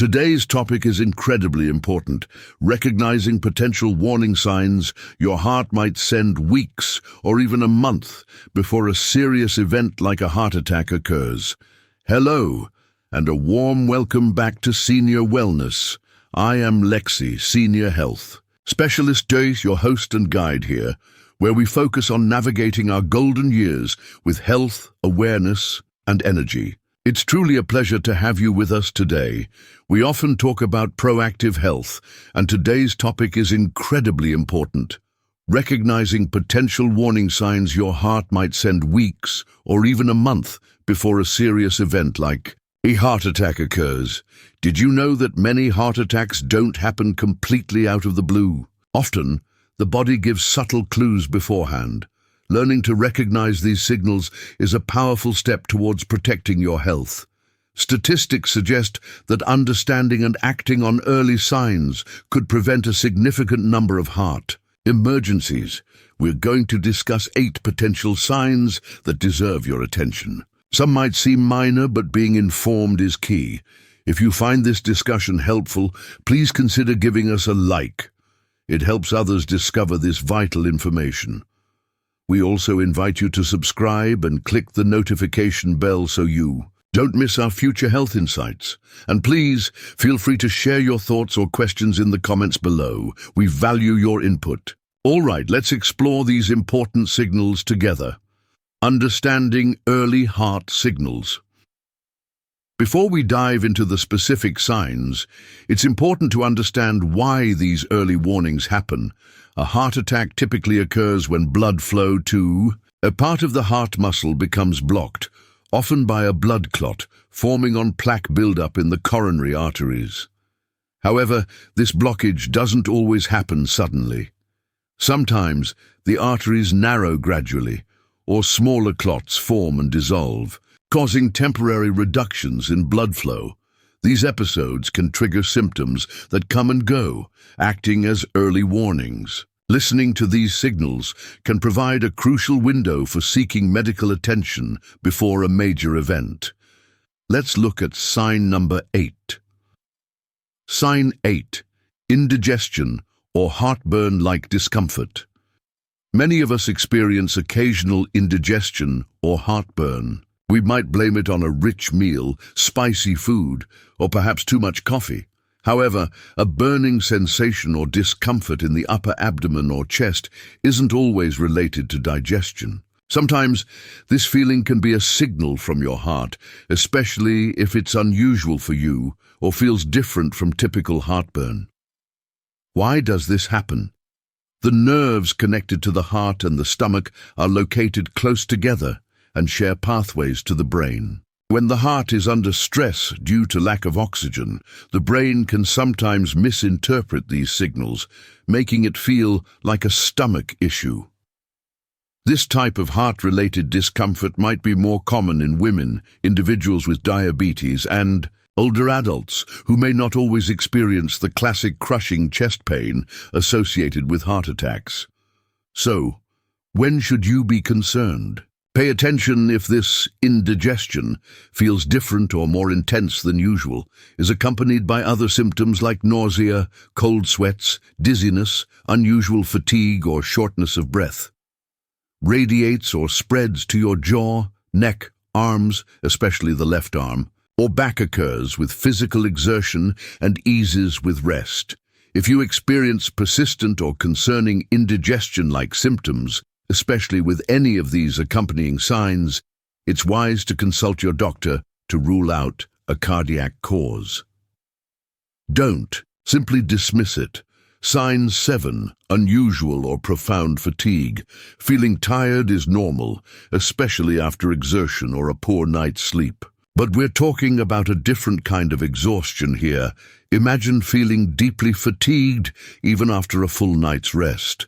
Today's topic is incredibly important. Recognizing potential warning signs your heart might send weeks or even a month before a serious event like a heart attack occurs. Hello, and a warm welcome back to Senior Wellness. I am Lexi, Senior Health Specialist Jace, your host and guide here, where we focus on navigating our golden years with health, awareness, and energy. It's truly a pleasure to have you with us today. We often talk about proactive health, and today's topic is incredibly important. Recognizing potential warning signs your heart might send weeks or even a month before a serious event like a heart attack occurs. Did you know that many heart attacks don't happen completely out of the blue? Often, the body gives subtle clues beforehand. Learning to recognize these signals is a powerful step towards protecting your health. Statistics suggest that understanding and acting on early signs could prevent a significant number of heart emergencies. We're going to discuss 8 potential signs that deserve your attention. Some might seem minor, but being informed is key. If you find this discussion helpful, please consider giving us a like. It helps others discover this vital information. We also invite you to subscribe and click the notification bell so you don't miss our future health insights. And please, feel free to share your thoughts or questions in the comments below. We value your input. All right, let's explore these important signals together. Understanding early heart signals. Before we dive into the specific signs, it's important to understand why these early warnings happen. A heart attack typically occurs when blood flow to a part of the heart muscle becomes blocked, often by a blood clot, forming on plaque buildup in the coronary arteries. However, this blockage doesn't always happen suddenly. Sometimes the arteries narrow gradually, or smaller clots form and dissolve, causing temporary reductions in blood flow. These episodes can trigger symptoms that come and go, acting as early warnings. Listening to these signals can provide a crucial window for seeking medical attention before a major event. Let's look at sign number 8. Sign 8. Indigestion or heartburn-like discomfort. Many of us experience occasional indigestion or heartburn. We might blame it on a rich meal, spicy food, or perhaps too much coffee. However, a burning sensation or discomfort in the upper abdomen or chest isn't always related to digestion. Sometimes, this feeling can be a signal from your heart, especially if it's unusual for you or feels different from typical heartburn. Why does this happen? The nerves connected to the heart and the stomach are located close together and share pathways to the brain. When the heart is under stress due to lack of oxygen, the brain can sometimes misinterpret these signals, making it feel like a stomach issue. This type of heart-related discomfort might be more common in women, individuals with diabetes, and older adults who may not always experience the classic crushing chest pain associated with heart attacks. So, when should you be concerned? Pay attention if this indigestion feels different or more intense than usual, is accompanied by other symptoms like nausea, cold sweats, dizziness, unusual fatigue or shortness of breath. Radiates or spreads to your jaw, neck, arms, especially the left arm, or back occurs with physical exertion and eases with rest. If you experience persistent or concerning indigestion-like symptoms, especially with any of these accompanying signs, it's wise to consult your doctor to rule out a cardiac cause. Don't simply dismiss it. Sign 7. Unusual or profound fatigue. Feeling tired is normal, especially after exertion or a poor night's sleep. But we're talking about a different kind of exhaustion here. Imagine feeling deeply fatigued even after a full night's rest.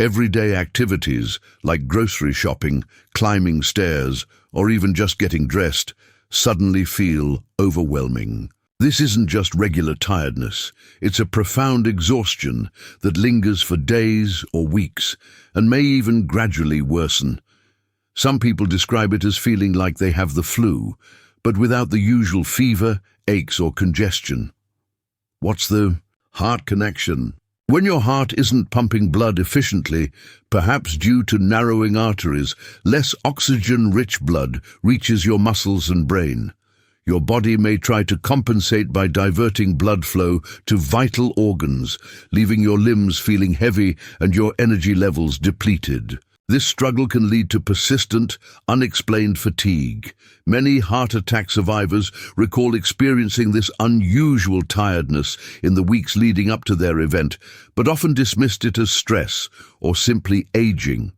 Everyday activities like grocery shopping, climbing stairs, or even just getting dressed suddenly feel overwhelming. This isn't just regular tiredness, it's a profound exhaustion that lingers for days or weeks and may even gradually worsen. Some people describe it as feeling like they have the flu, but without the usual fever, aches, or congestion. What's the heart connection? When your heart isn't pumping blood efficiently, perhaps due to narrowing arteries, less oxygen-rich blood reaches your muscles and brain. Your body may try to compensate by diverting blood flow to vital organs, leaving your limbs feeling heavy and your energy levels depleted. This struggle can lead to persistent, unexplained fatigue. Many heart attack survivors recall experiencing this unusual tiredness in the weeks leading up to their event, but often dismissed it as stress or simply aging.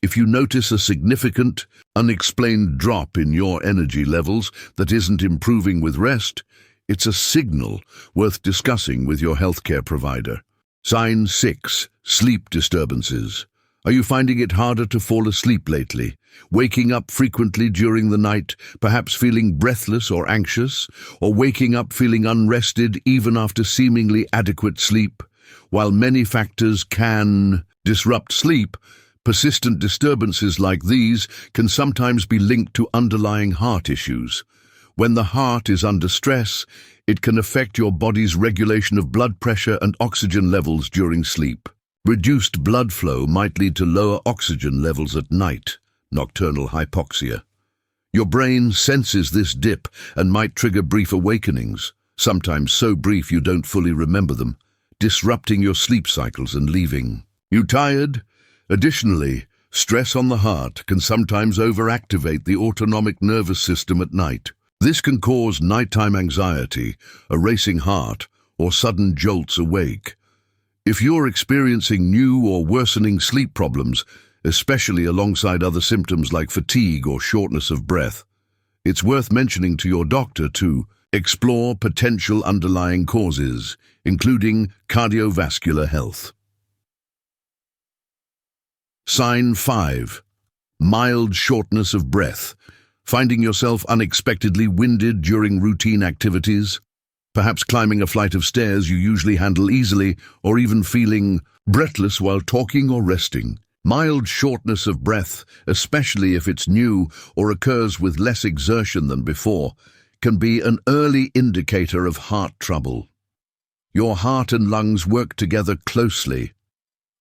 If you notice a significant, unexplained drop in your energy levels that isn't improving with rest, it's a signal worth discussing with your healthcare provider. Sign 6. Sleep disturbances. Are you finding it harder to fall asleep lately? Waking up frequently during the night, perhaps feeling breathless or anxious, or waking up feeling unrested even after seemingly adequate sleep? While many factors can disrupt sleep, persistent disturbances like these can sometimes be linked to underlying heart issues. When the heart is under stress, it can affect your body's regulation of blood pressure and oxygen levels during sleep. Reduced blood flow might lead to lower oxygen levels at night, nocturnal hypoxia. Your brain senses this dip and might trigger brief awakenings, sometimes so brief you don't fully remember them, disrupting your sleep cycles and leaving you tired. Additionally, stress on the heart can sometimes overactivate the autonomic nervous system at night. This can cause nighttime anxiety, a racing heart, or sudden jolts awake. If you're experiencing new or worsening sleep problems, especially alongside other symptoms like fatigue or shortness of breath, it's worth mentioning to your doctor to explore potential underlying causes, including cardiovascular health. Sign 5. Mild shortness of breath. Finding yourself unexpectedly winded during routine activities? Perhaps climbing a flight of stairs you usually handle easily, or even feeling breathless while talking or resting. Mild shortness of breath, especially if it's new or occurs with less exertion than before, can be an early indicator of heart trouble. Your heart and lungs work together closely.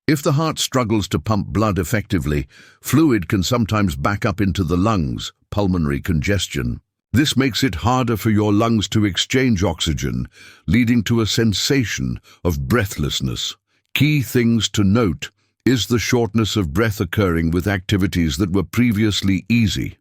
If the heart struggles to pump blood effectively, fluid can sometimes back up into the lungs, pulmonary congestion. This makes it harder for your lungs to exchange oxygen, leading to a sensation of breathlessness. Key things to note: is the shortness of breath occurring with activities that were previously easy?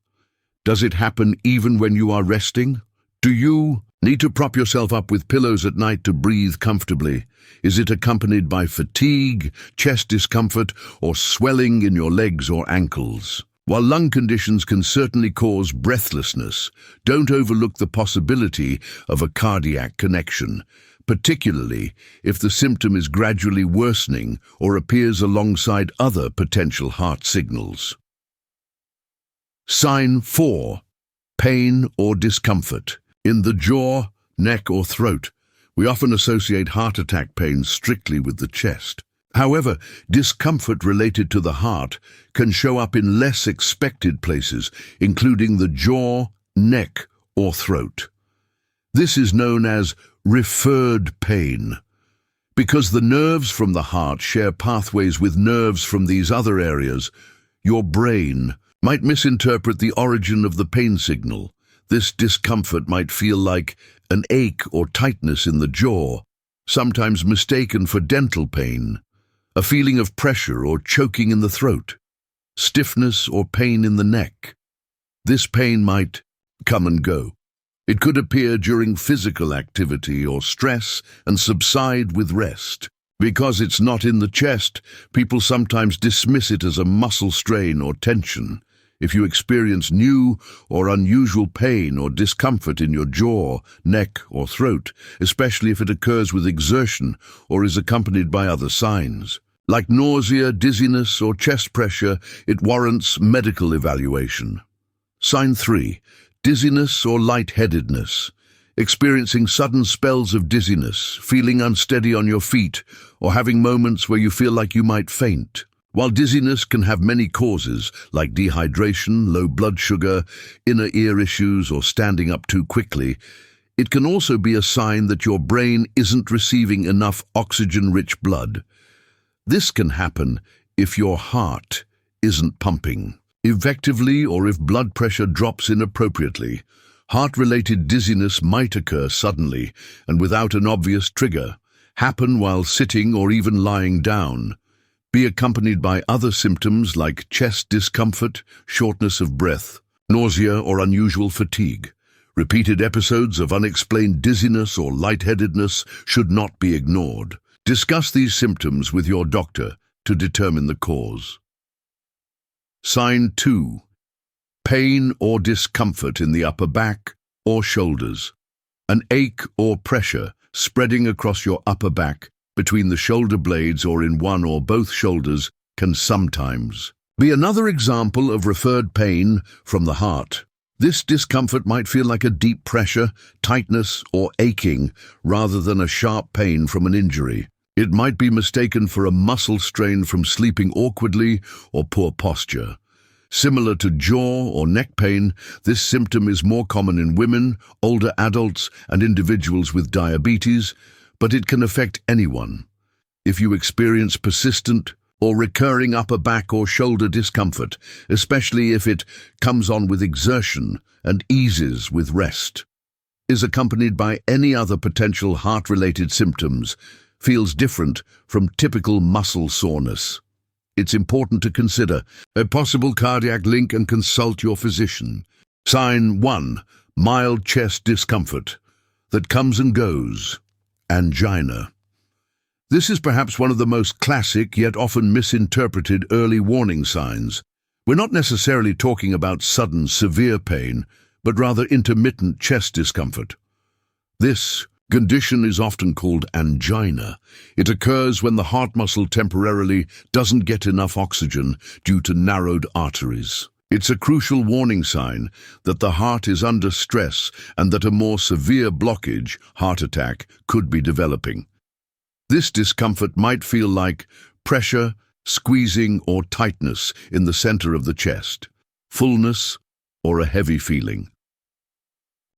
Does it happen even when you are resting? Do you need to prop yourself up with pillows at night to breathe comfortably? Is it accompanied by fatigue, chest discomfort, or swelling in your legs or ankles? While lung conditions can certainly cause breathlessness, don't overlook the possibility of a cardiac connection, particularly if the symptom is gradually worsening or appears alongside other potential heart signals. Sign 4. Pain or discomfort. In the jaw, neck, or throat, we often associate heart attack pain strictly with the chest. However, discomfort related to the heart can show up in less expected places, including the jaw, neck, or throat. This is known as referred pain. Because the nerves from the heart share pathways with nerves from these other areas, your brain might misinterpret the origin of the pain signal. This discomfort might feel like an ache or tightness in the jaw, sometimes mistaken for dental pain, a feeling of pressure or choking in the throat, stiffness or pain in the neck. This pain might come and go. It could appear during physical activity or stress and subside with rest. Because it's not in the chest, people sometimes dismiss it as a muscle strain or tension. If you experience new or unusual pain or discomfort in your jaw, neck, or throat, especially if it occurs with exertion or is accompanied by other signs, like nausea, dizziness, or chest pressure, it warrants medical evaluation. Sign 3. Dizziness or lightheadedness. Experiencing sudden spells of dizziness, feeling unsteady on your feet, or having moments where you feel like you might faint. While dizziness can have many causes, like dehydration, low blood sugar, inner ear issues, or standing up too quickly, It can also be a sign that your brain isn't receiving enough oxygen-rich blood. This can happen if your heart isn't pumping effectively or if blood pressure drops inappropriately. Heart-related dizziness might occur suddenly and without an obvious trigger, happen while sitting or even lying down, be accompanied by other symptoms like chest discomfort, shortness of breath, nausea or unusual fatigue. Repeated episodes of unexplained dizziness or lightheadedness should not be ignored. Discuss these symptoms with your doctor to determine the cause. Sign 2. Pain or discomfort in the upper back or shoulders. An ache or pressure spreading across your upper back, between the shoulder blades or in one or both shoulders can sometimes be another example of referred pain from the heart. This discomfort might feel like a deep pressure, tightness, or aching rather than a sharp pain from an injury. It might be mistaken for a muscle strain from sleeping awkwardly or poor posture. Similar to jaw or neck pain, this symptom is more common in women, older adults, and individuals with diabetes, but it can affect anyone. If you experience persistent or recurring upper back or shoulder discomfort, especially if it comes on with exertion and eases with rest, is accompanied by any other potential heart-related symptoms, feels different from typical muscle soreness, it's important to consider a possible cardiac link and consult your physician. Sign 1. Mild chest discomfort that comes and goes. Angina. This is perhaps one of the most classic yet often misinterpreted early warning signs. We're not necessarily talking about sudden severe pain, but rather intermittent chest discomfort. This condition is often called angina. It occurs when the heart muscle temporarily doesn't get enough oxygen due to narrowed arteries. It's a crucial warning sign that the heart is under stress and that a more severe blockage, heart attack, could be developing. This discomfort might feel like pressure, squeezing, or tightness in the center of the chest, fullness, or a heavy feeling.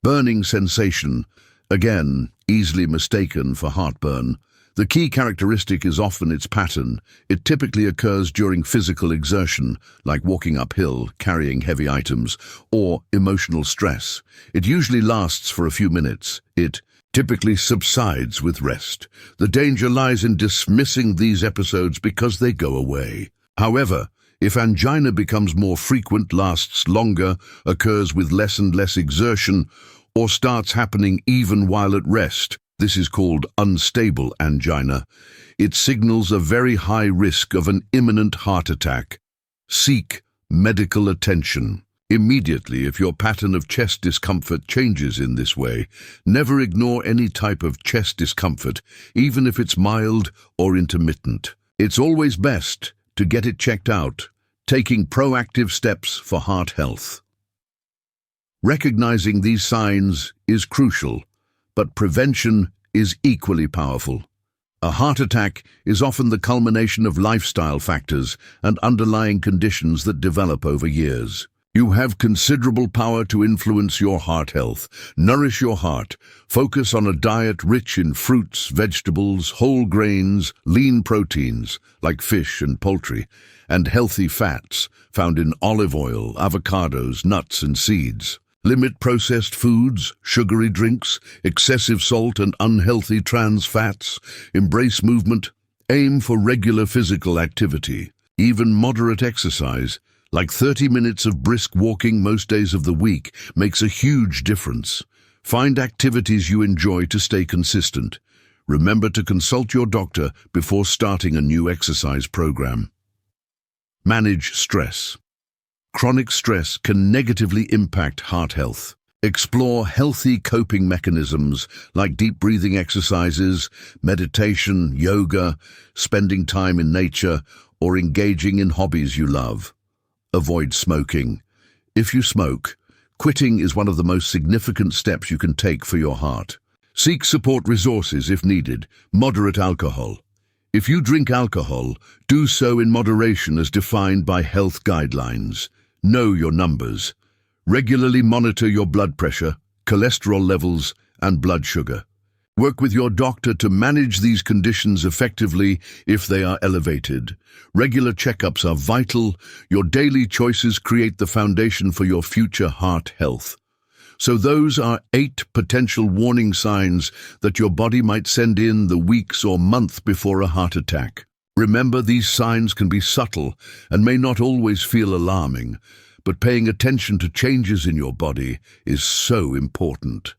Burning sensation, again, easily mistaken for heartburn. The key characteristic is often its pattern. It typically occurs during physical exertion, like walking uphill, carrying heavy items, or emotional stress. It usually lasts for a few minutes. It typically subsides with rest. The danger lies in dismissing these episodes because they go away. However, if angina becomes more frequent, lasts longer, occurs with less and less exertion, or starts happening even while at rest, this is called unstable angina. It signals a very high risk of an imminent heart attack. Seek medical attention immediately if your pattern of chest discomfort changes in this way. Never ignore any type of chest discomfort, even if it's mild or intermittent. It's always best to get it checked out, taking proactive steps for heart health. Recognizing these signs is crucial, but prevention is equally powerful. A heart attack is often the culmination of lifestyle factors and underlying conditions that develop over years. You have considerable power to influence your heart health. Nourish your heart. Focus on a diet rich in fruits, vegetables, whole grains, lean proteins, like fish and poultry, and healthy fats found in olive oil, avocados, nuts, and seeds. Limit processed foods, sugary drinks, excessive salt and unhealthy trans fats. Embrace movement. Aim for regular physical activity. Even moderate exercise, like 30 minutes of brisk walking most days of the week, makes a huge difference. Find activities you enjoy to stay consistent. Remember to consult your doctor before starting a new exercise program. Manage stress. Chronic stress can negatively impact heart health. Explore healthy coping mechanisms like deep breathing exercises, meditation, yoga, spending time in nature, or engaging in hobbies you love. Avoid smoking. If you smoke, quitting is one of the most significant steps you can take for your heart. Seek support resources if needed. Moderate alcohol. If you drink alcohol, do so in moderation as defined by health guidelines. Know your numbers. Regularly monitor your blood pressure, cholesterol levels, and blood sugar. Work with your doctor to manage these conditions effectively if they are elevated. Regular checkups are vital. Your daily choices create the foundation for your future heart health. So those are 8 potential warning signs that your body might send in the weeks or month before a heart attack. Remember, these signs can be subtle and may not always feel alarming, but paying attention to changes in your body is so important.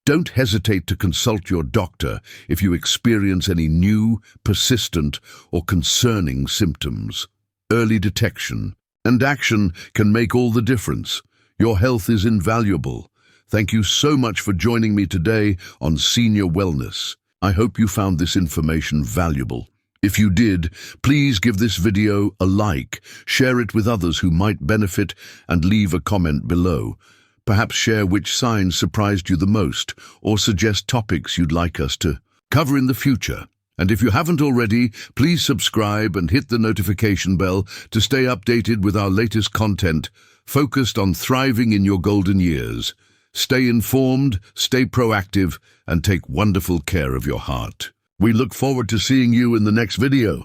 Don't hesitate to consult your doctor if you experience any new, persistent, or concerning symptoms. Early detection and action can make all the difference. Your health is invaluable. Thank you so much for joining me today on Senior Wellness. I hope you found this information valuable. If you did, please give this video a like, share it with others who might benefit, and leave a comment below. Perhaps share which signs surprised you the most, or suggest topics you'd like us to cover in the future. And if you haven't already, please subscribe and hit the notification bell to stay updated with our latest content, focused on thriving in your golden years. Stay informed, stay proactive, and take wonderful care of your heart. We look forward to seeing you in the next video.